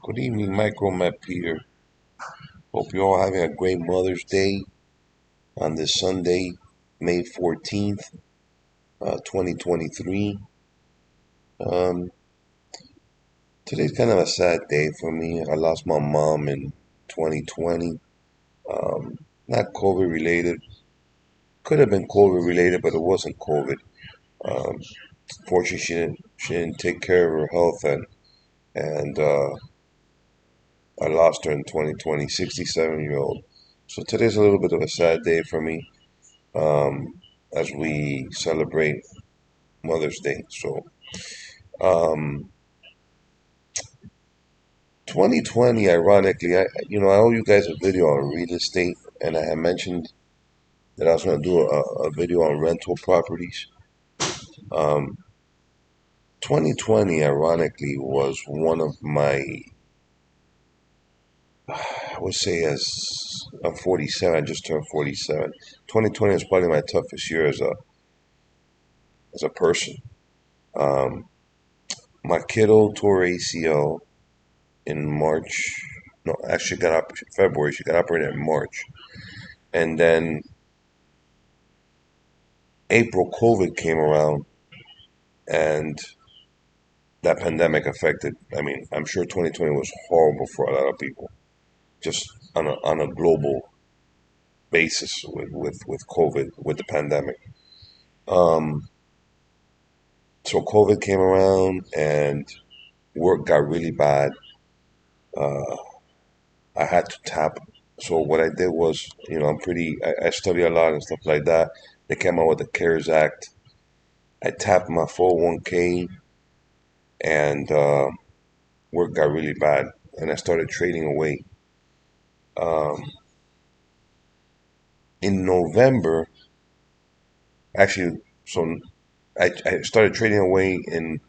Good evening, Michael, Matt, Peter. Hope you're all having a great Mother's Day on this Sunday, May 14th, 2023. Um, Today's kind of a sad day for me. I lost my mom in 2020. Um, Not COVID related. Could have been COVID related, but it wasn't COVID. Um, Fortunately, she didn't take care of her health, and I lost her in 2020, 67-year-old. So today's a little bit of a sad day for me, as we celebrate Mother's Day. So, um, 2020, ironically, I owe you guys a video on real estate, and I had mentioned that I was going to do a video on rental properties. Um, 2020, ironically, was one of my, I would say, as I'm 47, I just turned 47. 2020 was probably my toughest year as a person. Um, my kiddo tore ACL in March. No, actually got up February. She got operated in March, and then April, COVID came around, and that pandemic affected. I mean, I'm sure 2020 was horrible for a lot of people, just on a global basis with COVID, with the pandemic. Um, so COVID came around, and work got really bad. Uh, I had to tap. So what I did was, I study a lot and stuff like that. They came out with the CARES Act. I tapped my 401k, and work got really bad, and I started trading away. Um, in November, actually, so I started trading away in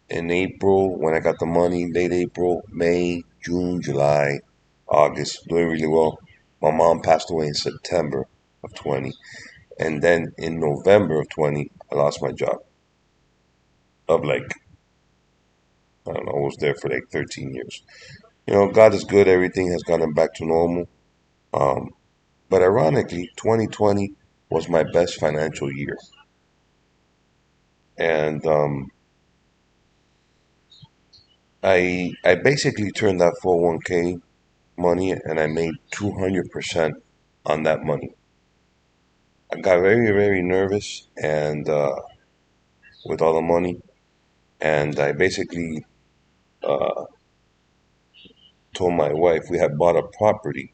April when I got the money, late April, May, June, July, August, doing really well. My mom passed away in September of 20. And then in November of 20, I lost my job. Of like, I don't know, I was there for like 13 years. God is good. Everything has gotten back to normal. Um, but ironically, 2020 was my best financial year. And I basically turned that 401k money, and I made 200% on that money. I got very, very nervous and with all the money, and I basically uh, told my wife we had bought a property,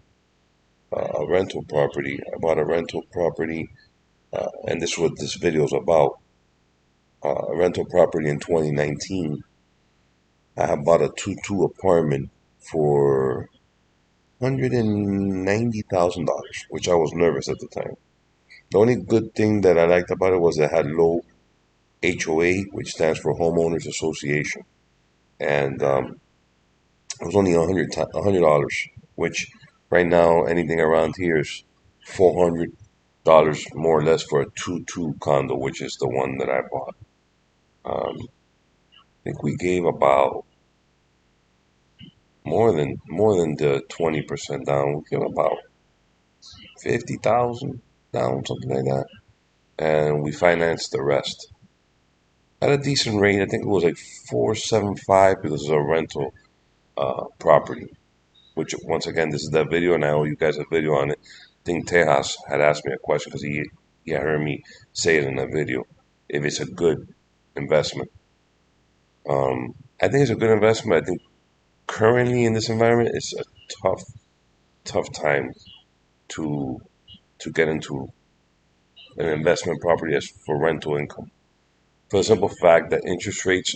a rental property. I bought a rental property, and this is what this video is about. A rental property in 2019. I had bought a 2-2 apartment for $190,000, which I was nervous at the time. The only good thing that I liked about it was it had low HOA, which stands for Homeowners Association, and it was only $100, which right now anything around here is $400 more or less for a 2-2 condo, which is the one that I bought. I think we gave about more than the 20% down. We gave about 50,000 down, something like that, and we financed the rest at a decent rate. I think it was like 475 because it's a rental property. Which once again, this is that video, and I owe you guys a video on it. I think Tejas had asked me a question because he had heard me say it in a video. If it's a good investment, I think it's a good investment. I think currently in this environment, it's a tough, tough time to to get into an investment property as for rental income. For the simple fact that interest rates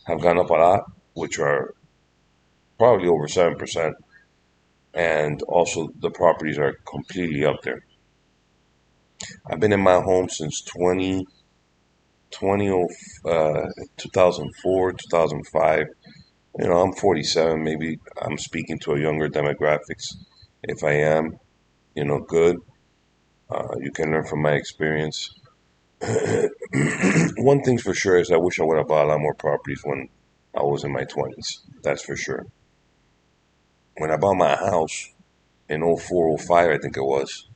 have gone up a lot, which are probably over 7%, and also the properties are completely up there. I've been in my home since 20, 2004, 2005. I'm 47. Maybe I'm speaking to a younger demographics. If I am, good. You can learn from my experience. One thing's for sure is I wish I would have bought a lot more properties when I was in my 20s. That's for sure. When I bought my house in 04, 05, I think it was,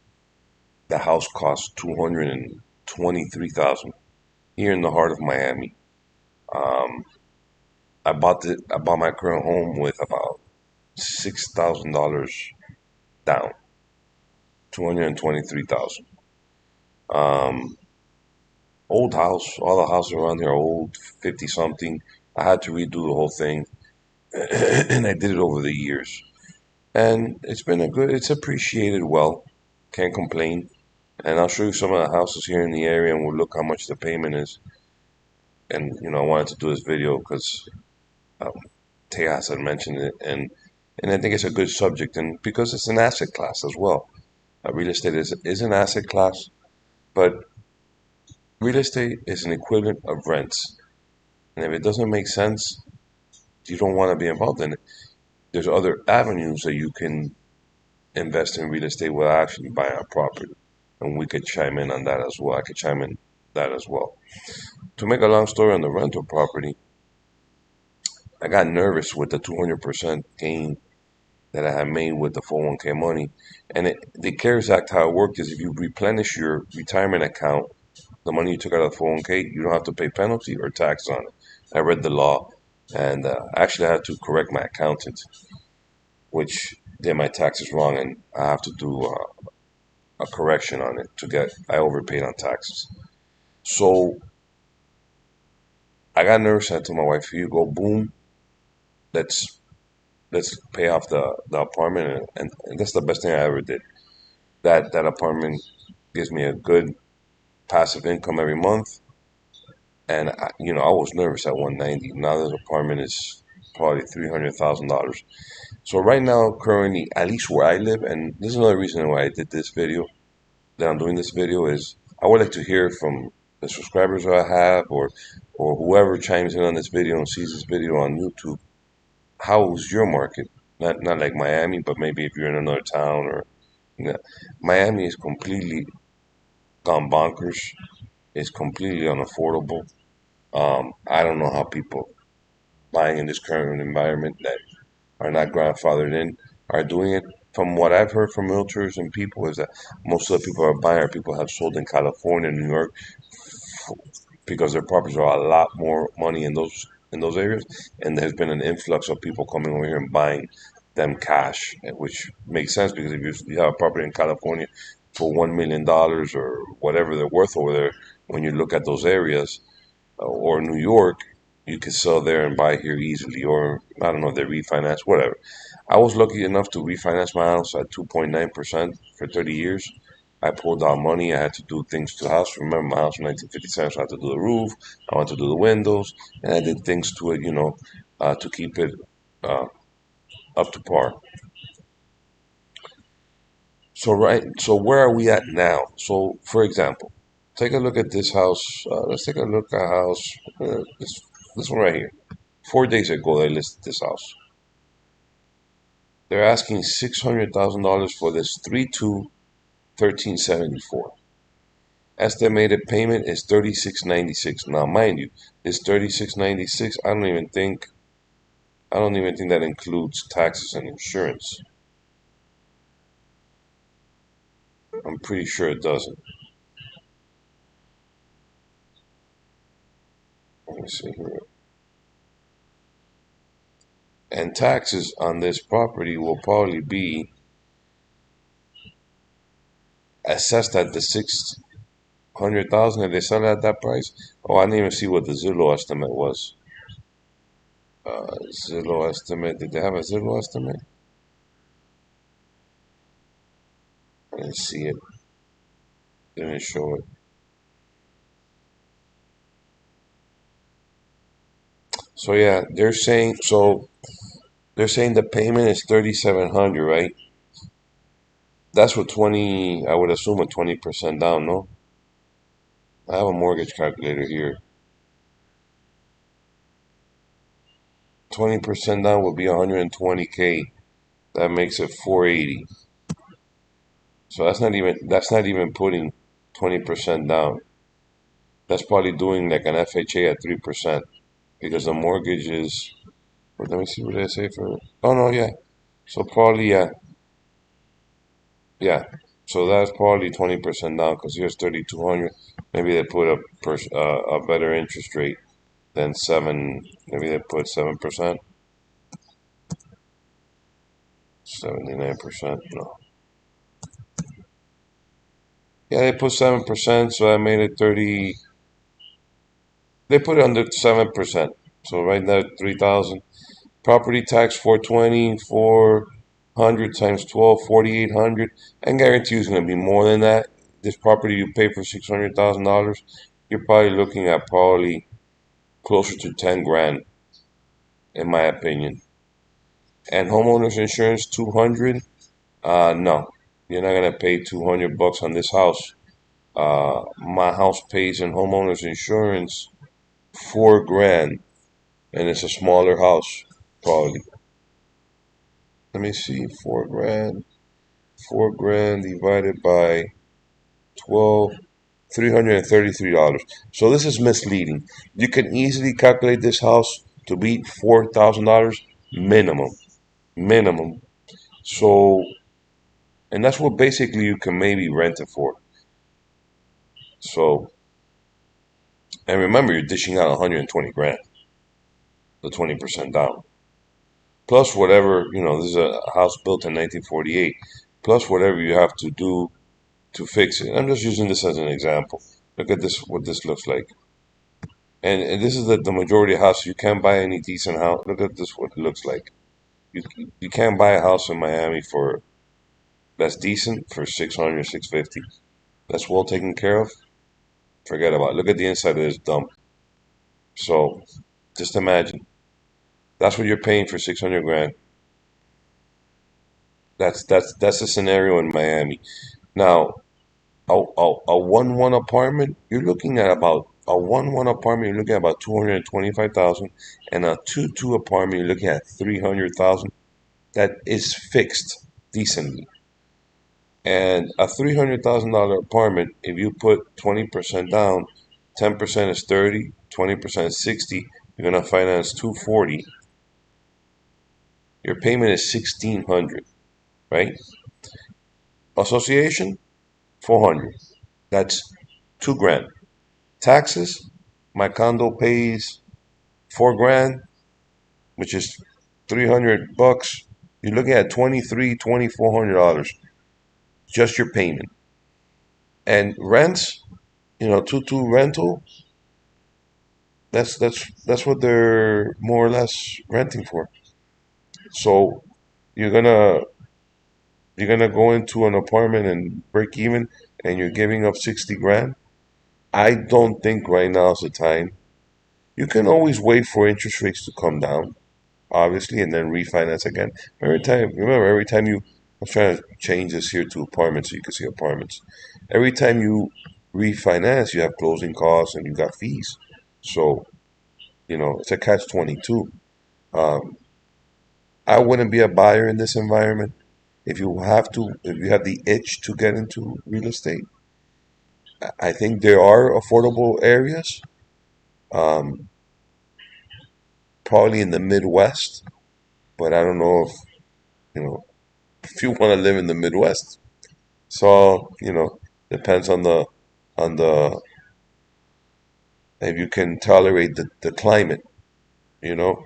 the house cost 223,000 here in the heart of Miami. Um, I bought my current home with about $6,000 down, 223,000. Um, Old house, all the houses around here are old, 50 something. I had to redo the whole thing, and I did it over the years. And it's appreciated well. Can't complain. And I'll show you some of the houses here in the area, and we'll look how much the payment is. And I wanted to do this video because um, Tejas had mentioned it, and I think it's a good subject, and because it's an asset class as well. Real estate is an asset class, but real estate is an equivalent of rents. And if it doesn't make sense, you don't want to be involved in it. There's other avenues that you can invest in real estate without actually buying a property. And we could chime in on that as well. I could chime in that as well. To make a long story on the rental property, I got nervous with the 200% gain that I had made with the 401k money. And the CARES Act, how it worked is if you replenish your retirement account, the money you took out of the 401k, you don't have to pay penalty or tax on it. I read the law, and actually I had to correct my accountant, which did my taxes wrong, and I have to do a correction on it to get. I overpaid on taxes, so I got nervous. I told my wife, "Here you go, boom, let's pay off the apartment," and that's the best thing I ever did. That apartment gives me a good passive income every month, and I was nervous at 190. Now this apartment is probably $300,000. So right now, currently, at least where I live, and this is another reason why I did this video, that I'm doing this video, is I would like to hear from the subscribers that I have, or whoever chimes in on this video and sees this video on YouTube. How's your market? Not like Miami, but maybe if you're in another town or Miami is completely gone bonkers. It's completely unaffordable. I don't know how people buying in this current environment that are not grandfathered in are doing it. From what I've heard from realtors and people is that most of the people are buying are people have sold in California, New York, because their properties are a lot more money in those areas, and there's been an influx of people coming over here and buying them cash, which makes sense because if you have a property in California for $1 million or whatever they're worth over there, when you look at those areas, or New York, you could sell there and buy here easily, or I don't know, they refinance, whatever. I was lucky enough to refinance my house at 2.9% for 30 years. I pulled out money. I had to do things to the house. Remember, my house in 1957, so I had to do the roof. I wanted to do the windows, and I did things to it, to keep it uh, up to par. So where are we at now? So, for example, take a look at this house. Let's take a look at a house. This one right here. 4 days ago, they listed this house. They're asking $600,000 for this 3-2 1374. Estimated payment is 3696. Now, mind you, this 3696. I don't even think that includes taxes and insurance. I'm pretty sure it doesn't. Let me see here. And taxes on this property will probably be assessed at the 600,000 if they sell it at that price. Oh, I didn't even see what the Zillow estimate was. Zillow estimate. Did they have a Zillow estimate? I didn't see it. Didn't show it. So yeah, they're saying the payment is 3,700, right? That's with 20. I would assume a 20% down. No, I have a mortgage calculator here. 20% down would be 120K. That makes it 480. So that's not even putting 20% down. That's probably doing like an FHA at 3% because the mortgage is. Let me see what they say for. Oh no, yeah. So probably yeah. So that's probably 20% down because here's 3,200. Maybe they put a better interest rate than seven. Maybe they put 7%, 79%. No. Yeah, they put 7%, so I made it 30. They put it under 7%. So right now 3,000. Property tax 420, 400 times 12, 4,800. I can guarantee you it's going to be more than that. This property you pay for $600,000, you're probably looking at probably closer to 10 grand, in my opinion. And homeowners insurance 200. No, you're not gonna pay 200 bucks on this house. My house pays in homeowners insurance 4 grand, and it's a smaller house, probably. Let me see, 4 grand. 4 grand divided by 12, $333. So this is misleading. You can easily calculate this house to be $4,000 minimum. Minimum. So, and that's what basically you can maybe rent it for. So, and remember, you're dishing out 120 grand, the 20% down. Plus whatever, this is a house built in 1948. Plus whatever you have to do to fix it. I'm just using this as an example. Look at this, what this looks like. And this is the majority of houses. You can't buy any decent house. Look at this, what it looks like. You, you can't buy a house in Miami for that's decent for 600, 650. That's well taken care of. Forget about it. Look at the inside of this dump. So just imagine. That's what you're paying for 600 grand. That's the scenario in Miami. Now, a 1-1 apartment, you're looking at about a 1-1 apartment, you're looking at about 225,000, and a 2-2 apartment, you're looking at 300,000. That is fixed decently. And a $300,000 apartment, if you put 20% down, 10% is 30, 20% is 60, you're gonna finance 240. Your payment is 1,600, right? Association, 400. That's 2 grand. Taxes, my condo pays 4 grand, which is 300 bucks. You're looking at 23, $2,400, just your payment. And rents, 2-2 rental, that's what they're more or less renting for. So you're gonna you're gonna go into an apartment and break even, and you're giving up 60 grand. I don't think right now is the time. You can always wait for interest rates to come down, obviously, and then refinance again. Every time I was trying to change this here to apartments so you can see apartments. Every time you refinance, you have closing costs and you got fees. So, it's a catch 22. Um, I wouldn't be a buyer in this environment. If you have the itch to get into real estate, I think there are affordable areas, um, probably in the Midwest, but I don't know if you want to live in the Midwest. So, depends on the if you can tolerate the climate, you know.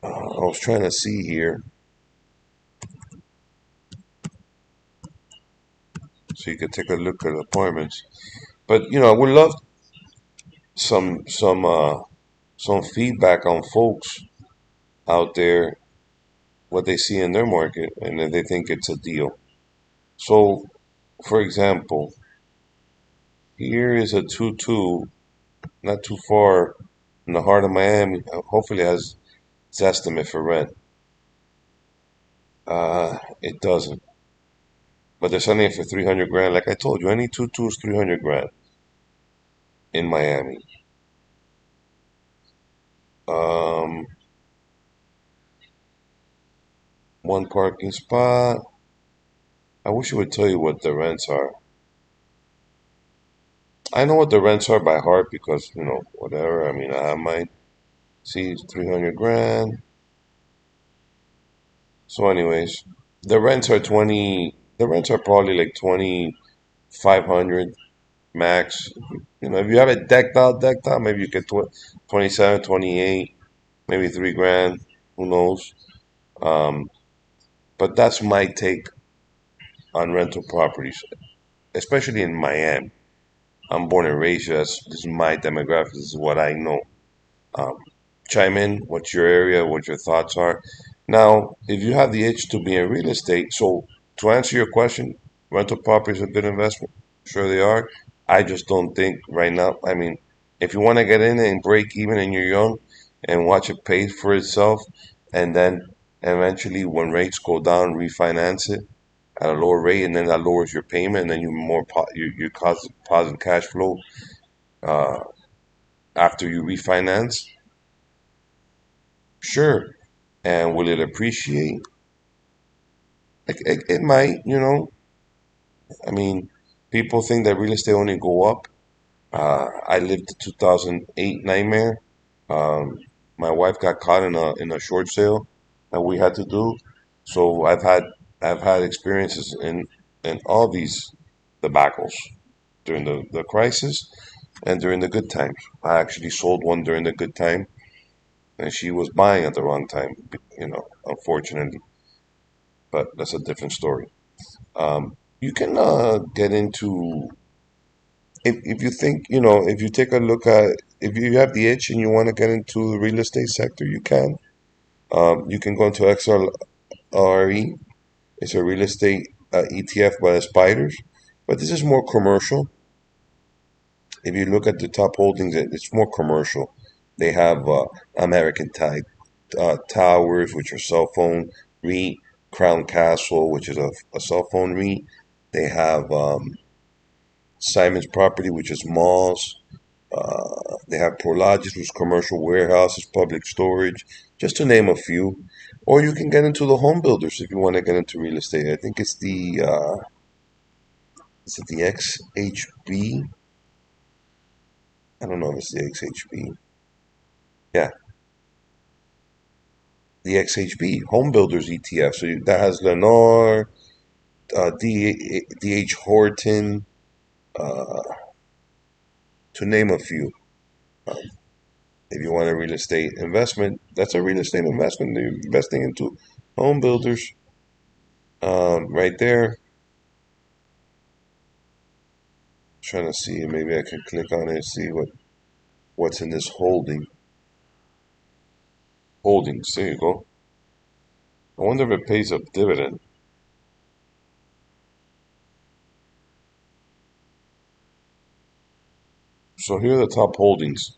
I was trying to see here so you could take a look at apartments. But, I would love some some uh some feedback on folks out there, what they see in their market and if they think it's a deal. So, for example, here is a 2-2, not too far in the heart of Miami. Hopefully it has its estimate for rent. It doesn't. But they're selling it for 300 grand. Like I told you, any 2-2 is 300 grand in Miami. Um, One parking spot. I wish it would tell you what the rents are. I know what the rents are by heart because, whatever. I mean, I have mine. See, it's 300 grand. So, anyways, the rents are probably like 2,500 max. You know, if you have it decked out, maybe you get 27, 28, maybe 3 grand. Who knows? Um, but that's my take on rental properties, especially in Miami. I'm born and raised here. This is my demographic. This is what I know. Um, Chime in. What's your area? What your thoughts are? Now, if you have the itch to be in real estate, so to answer your question, rental properties are a good investment. Sure, they are. I just don't think right now. I mean, if you want to get in and break even and you're young and watch it pay for itself, and then eventually when rates go down, refinance it at a lower rate, and then that lowers your payment, and then you cause positive cash flow uh, after you refinance. Sure, and will it appreciate? It might, you know. I mean, people think that real estate only go up. I lived the 2008 nightmare. Um, my wife got caught in a short sale that we had to do. So I've had experiences in all these debacles during the crisis and during the good times. I actually sold one during the good time, and she was buying at the wrong time. You know, unfortunately, but that's a different story. You can get into if you think, you know, if you take a look at, if you have the itch and you want to get into the real estate sector, you can. You can go into XRE. It's a real estate ETF by the Spiders, but this is more commercial. If you look at the top holdings, it's more commercial. They have American Towers, which are cell phone REIT, Crown Castle, which is a cell phone REIT. They have Simon's Property, which is malls. They have Prologis, which is commercial warehouses, public storage, just to name a few. Or you can get into the home builders if you want to get into real estate. I think it's is it the XHB? I don't know if it's the XHB. Yeah, the XHB, Home Builders ETF. So that has Lennar, DH Horton, uh, to name a few. If you want a real estate investment, that's a real estate investment. You're investing into home builders right there. Trying to see, maybe I can click on it and see what's in this holdings. There you go. I wonder if it pays a dividend. So here are the top holdings: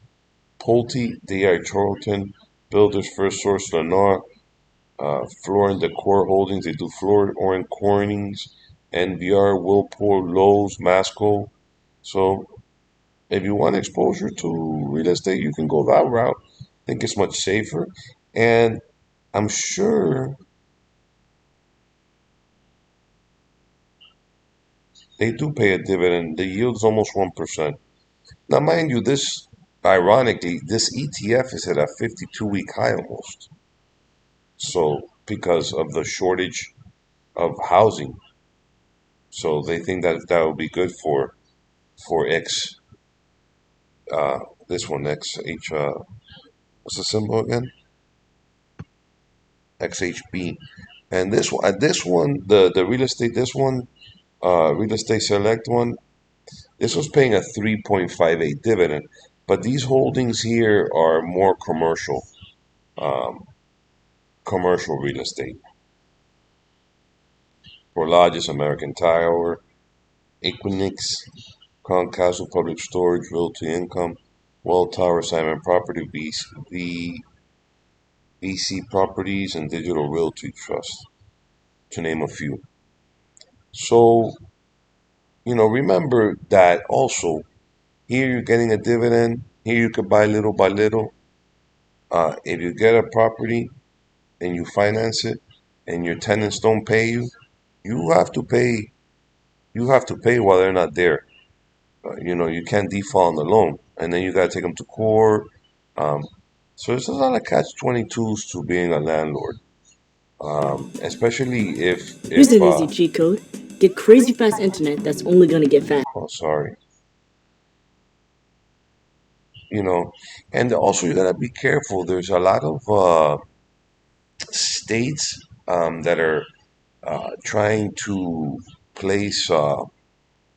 Pulte, DI Charlton, Builders First Source, Lennar, Floor and Decor Holdings. They do Floor or Cornings, NVR, Whirlpool, Lowe's, Masco. So if you want exposure to real estate, you can go that route. I think it's much safer, and I'm sure they do pay a dividend. The yield's almost 1%. Now, mind you, this ironically, this ETF is at a 52-week high almost. So, because of the shortage of housing, so they think that that would be good for X. Uh, this one X H. What's the symbol again? XHB. And this one, the real estate, this one, real estate select one. This was paying a 3.58 dividend, but these holdings here are more um, commercial real estate. Prologis, American Tower, Equinix, Crown Castle Public Storage, Realty Income, Well Tower, Simon Property, VC Properties, and Digital Realty Trust, to name a few. So, you know, remember that also here you're getting a dividend. Here you could buy little by little. If you get a property and you finance it, and your tenants don't pay you, you have to pay. You have to pay while they're not there. You know, you can't default on the loan, and then you got to take them to court. Um, so there's a lot of catch 22s to being a landlord. Especially Here's if an easy cheat code. Get crazy fast internet that's only gonna get fast. oh, sorry, you know, and also you gotta be careful. There's a lot of states that are trying to place a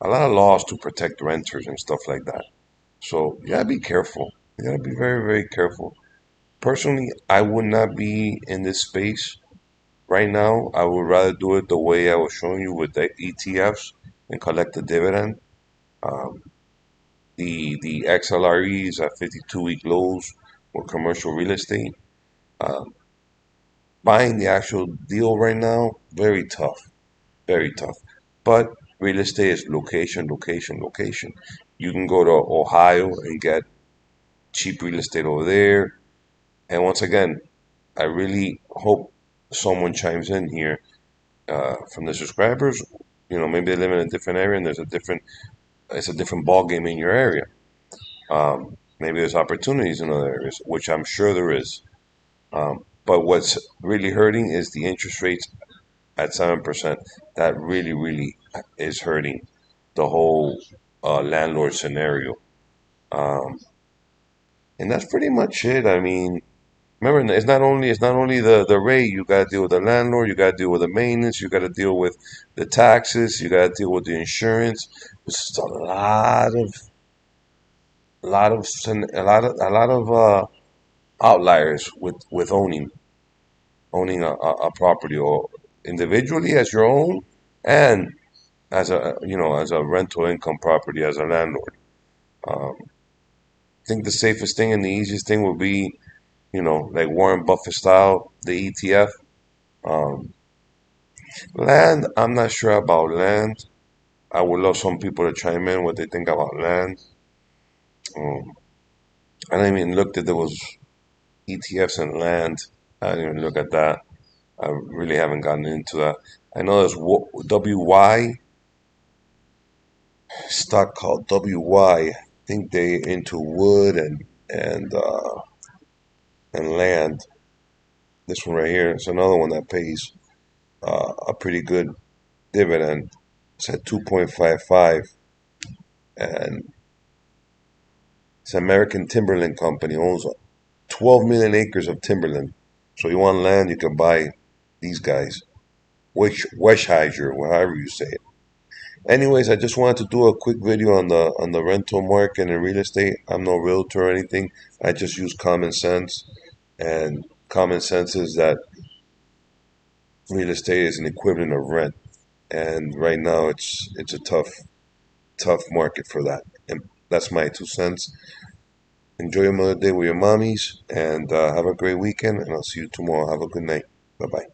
lot of laws to protect renters and stuff like that. So you gotta be careful. You gotta be very, very careful. Personally, I would not be in this space right now. I would rather do it the way I was showing you with the ETFs and collect the dividend. Um, the XLREs at 52-week lows or commercial real estate. Um, Buying the actual deal right now, very tough, very tough. But real estate is location, location, location. You can go to Ohio and get cheap real estate over there. And once again, I really hope someone chimes in here from the subscribers. You know, maybe they live in a different area and it's a different ball game in your area. Maybe there's opportunities in other areas, which I'm sure there is. But what's really hurting is the interest rates at 7%. That really, really is hurting the whole landlord scenario. Um, and that's pretty much it. I mean, remember, it's not only the rate. You got to deal with the landlord. You got to deal with the maintenance. You got to deal with the taxes. You got to deal with the insurance. It's just a lot of outliers with owning a property or individually as your own and as a rental income property as a landlord. Um, I think the safest thing and the easiest thing would be, like Warren Buffett style, the ETF. Um, Land, I'm not sure about land. I would love some people to chime in what they think about land. Um, I didn't even look that there was ETFs and land. I didn't even look at that. I really haven't gotten into that. I know there's WY stock called WY. I think they into wood and land. This one right here is another one that pays a pretty good dividend. It's at 2.55, and it's American Timberland Company owns 12 million acres of timberland. So you want land, you can buy these guys. Westheiser, however you say it. Anyways, I just wanted to do a quick video on the rental market and real estate. I'm no realtor or anything. I just use common sense, and common sense is that real estate is an equivalent of rent, and right now it's a tough market for that. And that's my 2 cents. Enjoy your Mother Day with your mommies, and have a great weekend. And I'll see you tomorrow. Have a good night. Bye bye.